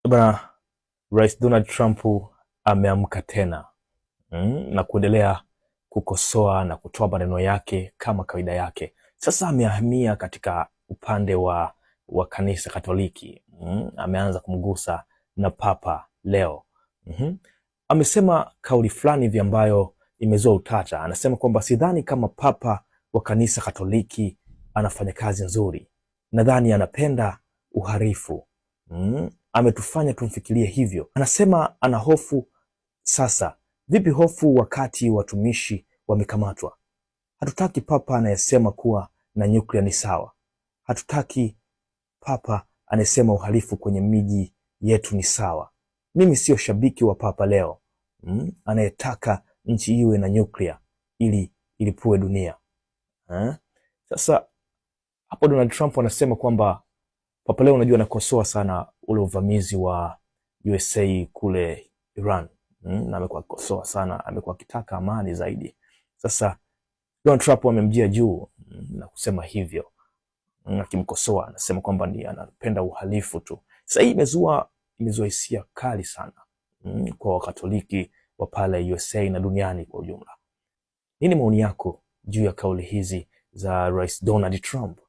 Bwana Rais Donald Trump ameamka tena na kuendelea kukosoa na kutoa maneno yake kama kawaida yake. Sasa amehamia katika upande wa kanisa Katoliki. Ameanza kumgusa na Papa Leo. Amesema kauli fulani hivi ambayo imezua utata. Anasema kwamba sidhani kama Papa wa kanisa Katoliki anafanya kazi nzuri. Nadhani anapenda uharifu. Ametufanya tumfikirie hivyo. Anasema ana hofu. Sasa vipi hofu wakati watumishi wamekamatwa? Hatutaki papa anayesema kuwa na nyuklia ni sawa. Hatutaki papa anayesema uhalifu kwenye miji yetu ni sawa. Mimi sio shabiki wa Papa Leo anayetaka nchi iwe na nyuklia ili ilipue dunia. Sasa hapo Donald Trump anasema kwamba Papa Leo, unajua, anakosoa sana ule uvamizi wa USA kule Iran. Na amekuwa akikosoa sana, amekuwa akitaka amani zaidi. Sasa Donald Trump amemjia juu na kusema hivyo, akimkosoa, anasema kwamba ni anapenda uhalifu tu. Sasa hii imezua hisia kali sana kwa Wakatoliki wa pale USA na duniani kwa ujumla. Nini maoni yako juu ya kauli hizi za Rais Donald Trump?